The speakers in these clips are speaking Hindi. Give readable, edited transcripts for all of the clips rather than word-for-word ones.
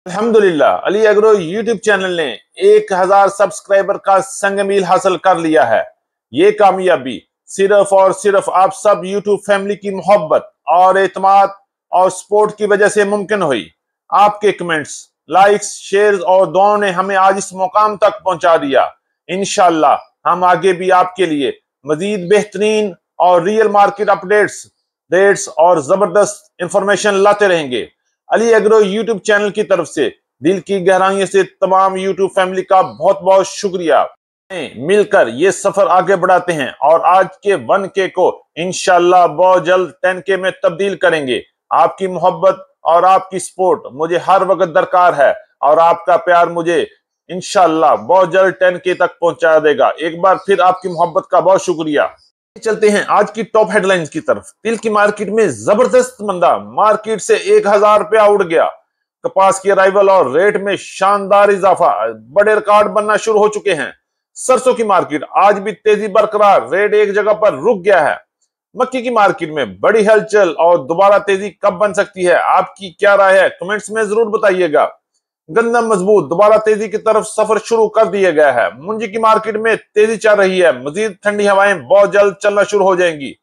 अल्हम्दुलिल्लाह अली एग्रो यूट्यूब चैनल ने 1000 सब्सक्राइबर का संग मील हासिल कर लिया है। ये कामयाबी सिर्फ और सिर्फ आप सब यूट्यूब फैमिली की मोहब्बत और एतमाद और सपोर्ट की वजह से मुमकिन हुई। आपके कमेंट्स, लाइक्स, शेयर्स और दुआओं ने हमें आज इस मुकाम तक पहुंचा दिया। इंशाल्लाह हम आगे भी आपके लिए मजीद बेहतरीन और रियल मार्केट अपडेट्स, रेट्स और जबरदस्त इंफॉर्मेशन लाते रहेंगे। अली एग्रो यूट्यूब चैनल की तरफ से दिल की गहराइयों से तमाम यूट्यूब फैमिली का बहुत बहुत शुक्रिया। मिलकर ये सफर आगे बढ़ाते हैं और आज के 1K को इंशाल्लाह बहुत जल्द 10K में तब्दील करेंगे। आपकी मोहब्बत और आपकी सपोर्ट मुझे हर वक्त दरकार है और आपका प्यार मुझे इंशाल्लाह बहुत जल्द 10K तक पहुंचा देगा। एक बार फिर आपकी मोहब्बत का बहुत शुक्रिया। चलते हैं आज की टॉप हेडलाइंस की तरफ। तिल की मार्केट में जबरदस्त मंदा, मार्केट से 1000 रुपया उड़ गया। कपास की अराइवल और रेट में शानदार इजाफा, बड़े रिकॉर्ड बनना शुरू हो चुके हैं। सरसों की मार्केट आज भी तेजी बरकरार, रेट एक जगह पर रुक गया है। मक्की की मार्केट में बड़ी हलचल और दोबारा तेजी कब बन सकती है, आपकी क्या राय है, कमेंट्स में जरूर बताइएगा। गंदम मजबूत, दोबारा तेजी की तरफ सफर शुरू कर दिया गया है। मुंजी की मार्केट में तेजी चल रही है, मजीद ठंडी हवाएं बहुत जल्द चलना शुरू हो जाएंगी।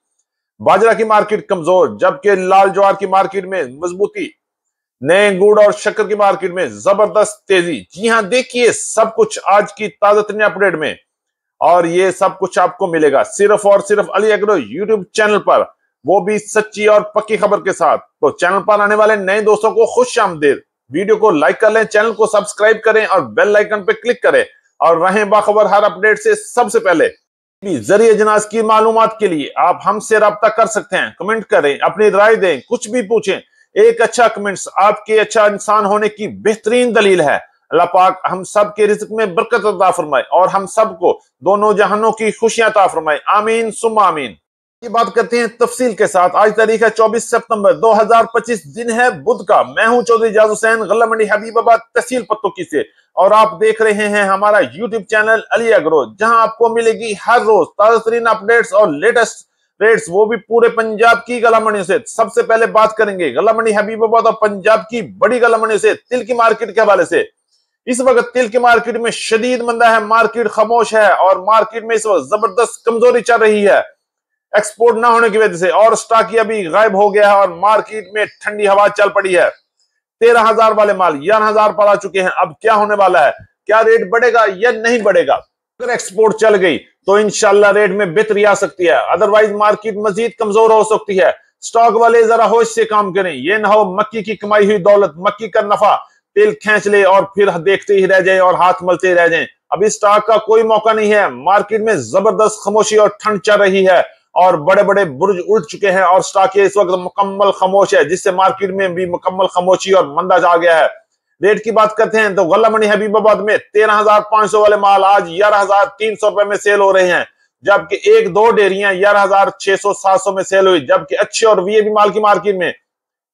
बाजरा की मार्केट कमजोर, जबकि लाल ज्वार की मार्केट में मजबूती। नए गुड़ और शक्कर की मार्केट में जबरदस्त तेजी। जी हाँ, देखिए सब कुछ आज की ताजा तरीन अपडेट में, और ये सब कुछ आपको मिलेगा सिर्फ और सिर्फ अली एग्रो यूट्यूब चैनल पर, वो भी सच्ची और पक्की खबर के साथ। तो चैनल पर आने वाले नए दोस्तों को खुश आमदीद। वीडियो को लाइक कर लें, चैनल को सब्सक्राइब करें और बेल आइकन पे क्लिक करें और रहें बाखबर हर अपडेट से सबसे पहले। जरिए जनाज की मालूमात के लिए आप हमसे राब्ता कर सकते हैं। कमेंट करें, अपनी राय दें, कुछ भी पूछें। एक अच्छा कमेंट्स आपके अच्छा इंसान होने की बेहतरीन दलील है। अल्लाह पाक हम सब के रिज़्क में बरकत अता फरमाए और हम सबको दोनों जहानों की खुशियां अता फरमाए। आमीन सुम्मा आमीन। ये बात करते हैं तफसील के साथ। आज तारीख है 24 सितंबर 2025, दिन है बुध का। मैं हूं चौधरी इजाज हुसैन, गल्ला मंडी हबीबाबाद, तहसील पत्तोकी से, और आप देख रहे हैं हमारा यूट्यूब चैनल अली एग्रो, जहां आपको मिलेगी हर रोज ताजा तरीन अपडेट्स और लेटेस्ट रेट्स, वो भी पूरे पंजाब की गला मंडी से। सबसे पहले बात करेंगे गला मंडी हबीबाबाद और पंजाब की बड़ी गला मंडी से तिल की मार्केट के हवाले से। इस वक्त तिल की मार्केट में शदीद मंदा है, मार्केट खामोश है और मार्केट में इस वक्त जबरदस्त कमजोरी चल रही है एक्सपोर्ट ना होने की वजह से, और स्टॉक अभी गायब हो गया है और मार्केट में ठंडी हवा चल पड़ी है। 13,000 वाले माल 11,000 पर आ चुके हैं। अब क्या होने वाला है, क्या रेट बढ़ेगा या नहीं बढ़ेगा? अगर एक्सपोर्ट चल गई तो इंशाल्लाह रेट में बेहतरी आ सकती है, अदरवाइज मार्केट मजीद कमजोर हो सकती है। स्टॉक वाले जरा होश से काम करें, ये ना हो मक्की की कमाई हुई दौलत, मक्की का नफा तेल खींच ले और फिर देखते ही रह जाए और हाथ मलते रह जाए। अभी स्टॉक का कोई मौका नहीं है। मार्केट में जबरदस्त खामोशी और ठंड चल रही है और बड़े बड़े बुर्ज उठ चुके हैं और स्टॉक इस वक्त मुकम्मल खामोश है, जिससे मार्केट में भी मुकम्मल खामोशी और मंदा आ गया है। रेट की बात करते हैं तो गल्ला मंडी हबीबाबाद में 13,500 वाले माल आज 11,300 रुपए में सेल हो रहे हैं, जबकि एक दो डेयरियां 11,600-700 में सेल हुई। जबकि अच्छे और वीआईपी माल की मार्केट में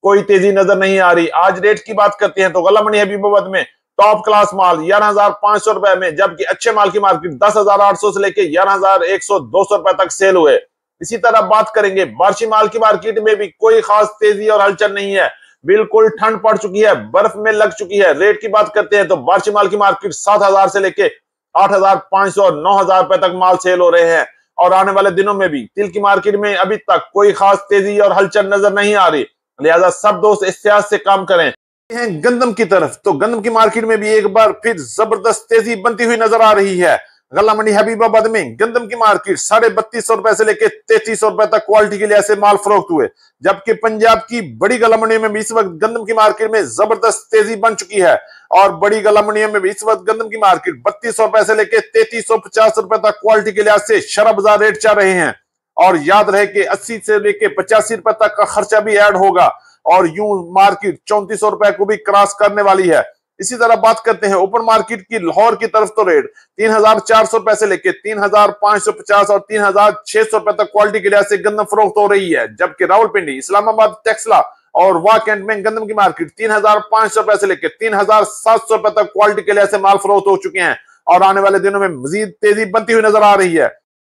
कोई तेजी नजर नहीं आ रही। आज रेट की बात करते हैं तो गल्ला मंडी हबीबाबाद में टॉप क्लास माल 11,500 रुपए में, जबकि अच्छे माल की मार्केट 10,800 से लेकर 11,100-200 रुपए तक सेल हुए। इसी तरह बात करेंगे बार्शी माल की मार्केट में भी कोई खास तेजी और हलचल नहीं है, बिल्कुल ठंड पड़ चुकी है, बर्फ में लग चुकी है। रेट की बात करते हैं तो बार्शी माल की मार्केट 7,000 से लेके 8,500 और 9,000 रुपए तक माल सेल हो रहे हैं, और आने वाले दिनों में भी तिल की मार्केट में अभी तक कोई खास तेजी और हलचल नजर नहीं आ रही। लिहाजा सब दोस्त एहतियात से काम करें। गंदम की तरफ तो गंदम की मार्केट में भी एक बार फिर जबरदस्त तेजी बनती हुई नजर आ रही है। गल्ला मंडी हबीबाबाद में गंदम की मार्केट 3,250 रुपए से लेकर 3,300 रुपए तक क्वालिटी के लिहाज से माल फरोख्त हुए, जबकि पंजाब की बड़ी गल्ला मंडी में भी इस वक्त गंदम की मार्केट में जबरदस्त तेजी बन चुकी है, और बड़ी गल्ला मंडी में भी इस वक्त गंदम की मार्केट 3200 रुपए से लेकर 3,350 रुपए तक क्वालिटी के लिहाज से शरा बाजार रेट चल रहे हैं। और याद रहे कि 80 से लेकर 85 रुपए तक का खर्चा भी ऐड होगा, और यूं मार्केट 3400 रुपए को भी क्रॉस करने वाली है। इसी तरह बात करते हैं ओपन मार्केट की। लाहौर की तरफ तो रेट 3,400 रुपए से लेकर 3,550 और 3,600 रुपए तक क्वालिटी के लिहाज से गंदम फरोख्त हो रही है, जबकि रावलपिंडी, इस्लामाबाद, टेक्सला और वाकंड में गंदम की मार्केट 3,500 रुपए से लेकर 3,700 रुपए तक क्वालिटी के लिहाज से माल फरोख्त हो चुके हैं, और आने वाले दिनों में मजीद तेजी बनती हुई नजर आ रही है।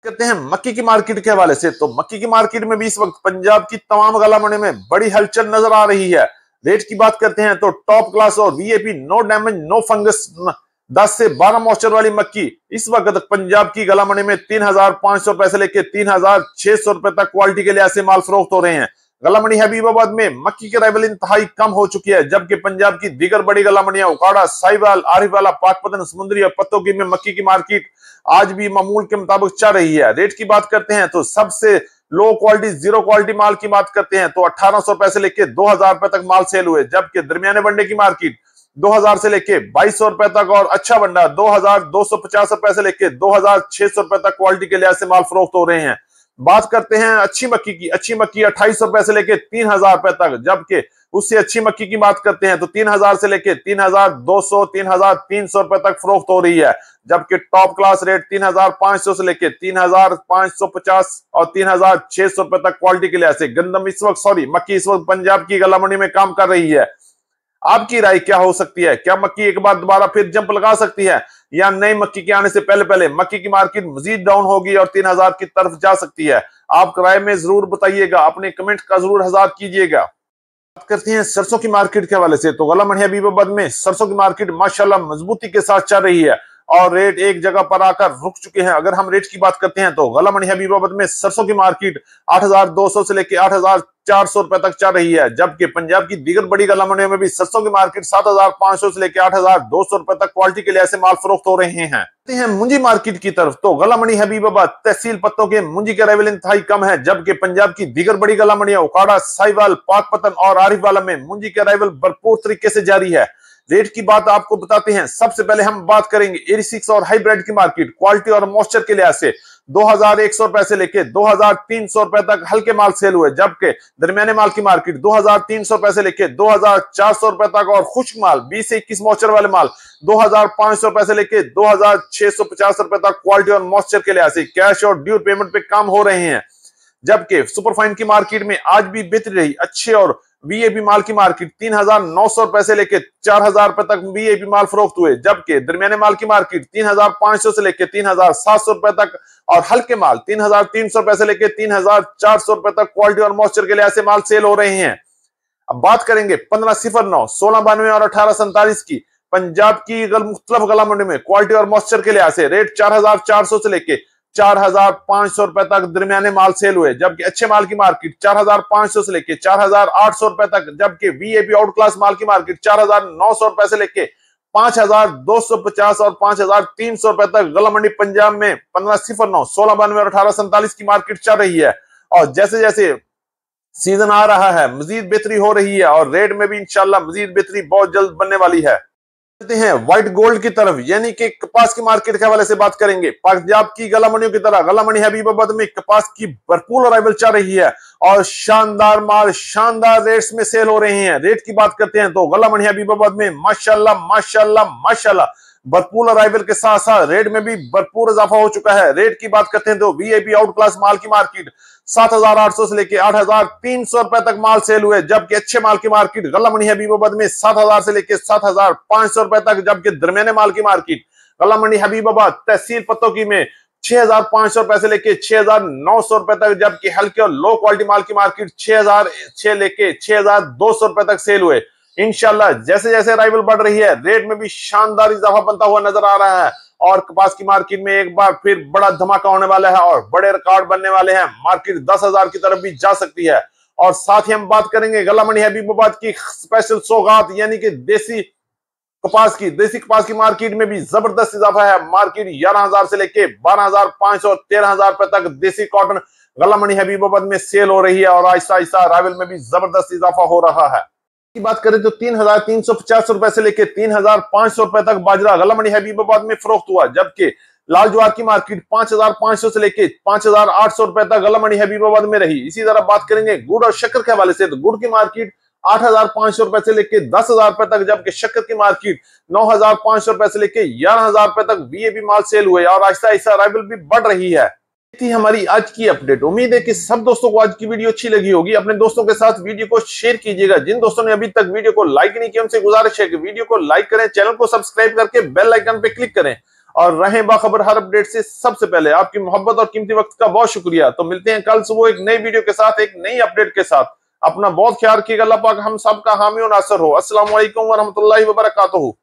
कहते हैं मक्की की मार्केट के हवाले से तो मक्की की मार्केट में भी इस वक्त पंजाब की तमाम गला मंडी में बड़ी हलचल नजर आ रही है। रेट की बात करते हैं तो टॉप क्लास और VIP no damage no fungus 10 से 12 मॉइस्चर वाली मक्की इस वक्त पंजाब की गला मंडी में 3,500 रुपए से लेकर 3,600 रुपए तक क्वालिटी के लिए ऐसे माल फरोख्त हो रहे हैं। गला मंडी हबीबाबाद में मक्की की अराइवल इंतहाई कम हो चुकी है, जबकि पंजाब की दीगर बड़ी गला मंडियां उकाड़ा, साहिवाल, आरिफवाला, पाकपतन, समुद्री और पत्तों की में मक्की की मार्केट आज भी मामूल के मुताबिक चल रही है। रेट की बात करते हैं तो सबसे लो क्वालिटी जीरो क्वालिटी माल की बात करते हैं तो 1,800 रुपए से लेकर 2,000 रुपए तक माल सेल हुए, जबकि दरमियाने बंडे की मार्केट 2,000 से लेके 2,200 रुपए तक और अच्छा बंडा 2,250 रुपए से लेके 2,600 रुपए तक क्वालिटी के लिहाज से माल फरोख्त हो रहे हैं। बात करते हैं अच्छी मक्की की, अच्छी मक्की 2,800 रुपए से लेके 3,000 रुपए तक, जबकि उससे अच्छी मक्की की बात करते हैं तो 3,000 से लेके 3,200 3,300 रुपए तक फरोख्त हो रही है, जबकि टॉप क्लास रेट 3,500 से लेके 3,550 और 3,600 रुपए तक क्वालिटी के लिहाज से गंदम इस वक्त मक्की इस वक्त पंजाब की गला मंडी में काम कर रही है। आपकी राय क्या हो सकती है? क्या मक्की एक बार दोबारा फिर जंप लगा सकती है या नई मक्की के आने से पहले पहले मक्की की मार्केट मजीद डाउन होगी और 3,000 की तरफ जा सकती है? आप राय में जरूर बताइएगा, अपने कमेंट का जरूर हजार कीजिएगा। बात करते हैं सरसों की मार्केट के हवाले से तो गला मंडी हबीबाबाद में सरसों की मार्केट माशाल्लाह मजबूती के साथ चल रही है और रेट एक जगह पर आकर रुक चुके हैं। अगर हम रेट की बात करते हैं तो गला मंडी हबीबाबाद में सरसों की मार्केट 8,200 से लेकर 8,400 रुपए तक चल रही है, जबकि पंजाब की दीगर बड़ी गला मंडियों में भी सरसों की मार्केट 7,500 से लेकर 8,200 रुपए तक क्वालिटी के लिए ऐसे माल फरोख्त हो रहे हैं। मुंजी मार्केट की तरफ तो गला मंडी हबीबाबाद तहसील पत्तों के मुंजी के अराइवल इंतहाई कम है, जबकि पंजाब की दीगर बड़ी गला मंडियां उकाड़ा, साहिवाल, पाकपतन और आरिफवाला में मुंजी के अराइवल भरपूर तरीके से जारी है। रेट की बात आपको बताते हैं। सबसे पहले हम बात करेंगे 86 और हाइब्रिड की मार्केट क्वालिटी और मॉइस्चर के लिहाज से 2,100 रुपए से लेके 2,300 रुपए तक हल्के माल सेल हुए, जबकि दरमियाने माल की मार्केट 2,300 रुपए से लेके 2,400 रुपए तक और खुश्क माल 20 से 21 मॉइस्चर वाले माल 2,500 रुपए से लेके 2,650 रुपए तक क्वालिटी और मॉइस्चर के लिहाज से कैश और ड्यू पेमेंट पे काम हो रहे हैं, जबकि सुपरफाइन की मार्केट में आज भी बेहतरी रही। अच्छे और वीआईपी माल की मार्केट 3,900 रुपए से लेकर 4,000 रुपए तक वीआईपी माल फरोख्त हुए, जबकि दरमियाने माल की मार्केट 3,500 से लेकर 3,700 रुपए तक और हल्के माल 3,300 रुपए से लेकर 3,400 रुपए तक क्वालिटी और मॉइस्चर के लिए ऐसे माल सेल हो रहे हैं। अब बात करेंगे 1509 1692 और 1847 की पंजाब की मुख्तलिफ गला मंडी में क्वालिटी और मॉइस्चर के लिहाज से रेट 4,400 से लेके 4,500 रुपए तक दरमियाने माल सेल हुए, जबकि अच्छे माल की मार्केट 4,500 से लेके 4,800 रुपए तक, जबकि वीआईपी आउट क्लास माल की मार्केट 4,900 रुपए से लेके 5,250 और 5,300 रुपए तक गला मंडी पंजाब में 1509 1692 और 1847 की मार्केट चल रही है। और जैसे जैसे सीजन आ रहा है मजीद बेहतरी हो रही है और रेट में भी इंशाल्लाह मजीद बेहतरी बहुत जल्द बनने वाली है। हैं व्हाइट गोल्ड की तरफ यानी कि कपास की मार्केट के हवाले से बात करेंगे। पंजाब की गला मंडियों की तरह गला मंडी हबीबाबाद में कपास की भरपूर अराइवल चल रही है और शानदार माल शानदार रेट्स में सेल हो रहे हैं। रेट की बात करते हैं तो गला मंडी हबीबाबाद में माशाल्लाह माशाल्लाह माशाल्लाह भरपूर अराइवल के साथ साथ रेट में भी भरपूर इजाफा हो चुका है। रेट की बात करते हैं तो वीआईपी आउट क्लास माल की मार्केट 7,800 से लेके 8,300 रुपए तक माल सेल हुए, जबकि अच्छे माल की मार्केट गला मंडी हबीबाबाद में 7,000 से लेके 7,500 रुपए तक, जबकि दरमियाने माल की मार्केट गला मंडी हबीबाबाद तहसील पत्तों की में 6,500 रुपए से लेके 6,900 रुपए तक, जबकि हल्के और लो क्वालिटी माल की मार्केट 6,000 लेके 6,200 रुपए तक सेल हुए। इंशाल्लाह जैसे जैसे अराइवल बढ़ रही है रेट में भी शानदार इजाफा बनता हुआ नजर आ रहा है और कपास की मार्केट में एक बार फिर बड़ा धमाका होने वाला है और बड़े रिकॉर्ड बनने वाले हैं। मार्केट 10,000 की तरफ भी जा सकती है। और साथ ही हम बात करेंगे गला मंडी हबीबाबाद की स्पेशल सौगात यानी कि देसी कपास की मार्केट में भी जबरदस्त इजाफा है। मार्केट 11,000 से लेके 12,500 और 13,000 रुपए तक देसी कॉटन गला मंडी हबीबाबाद में सेल हो रही है और आहिस्ता आहिस्ता अराइवल में भी जबरदस्त इजाफा हो रहा है। की बात करें तो 3,350 रुपए से लेकर 3,500 रुपए तक बाजरा गला मंडी हबीबाबाद में फरोख्त हुआ, जबकि लाल ज्वार की मार्केट 5,500 से लेकर 5,800 रुपए तक गला मंडी हबीबाबाद में रही। इसी तरह बात करेंगे गुड़ और शक्कर के हवाले से तो गुड़ की मार्केट 8,500 रुपए से लेकर 10,000 रुपए तक, जबकि शक्कर की मार्केट 9,500 रुपए से लेकर 11,000 रुपए तक वीआईपी माल सेल हुए और आहिस्ता आहिस्ता अराइवल भी बढ़ रही है। थी हमारी आज की अपडेट। उम्मीद है कि सब दोस्तों को आज की वीडियो अच्छी लगी होगी। अपने दोस्तों के साथ वीडियो को शेयर कीजिएगा। जिन दोस्तों ने अभी तक वीडियो को लाइक नहीं किया उनसे गुजारिश है कि वीडियो को लाइक करें, चैनल को सब्सक्राइब करके बेल आइकन पे क्लिक करें और रहें बाखबर हर अपडेट से सबसे पहले। आपकी मोहब्बत और कीमती वक्त का बहुत शुक्रिया। तो मिलते हैं कल सुबह एक नई वीडियो के साथ, एक नई अपडेट के साथ। अपना बहुत ख्याल रखिएगा। अल्लाह पाक हम सब का हामी और नासर हो। अस्सलाम वालेकुम व रहमतुल्लाहि व बरकातुहू।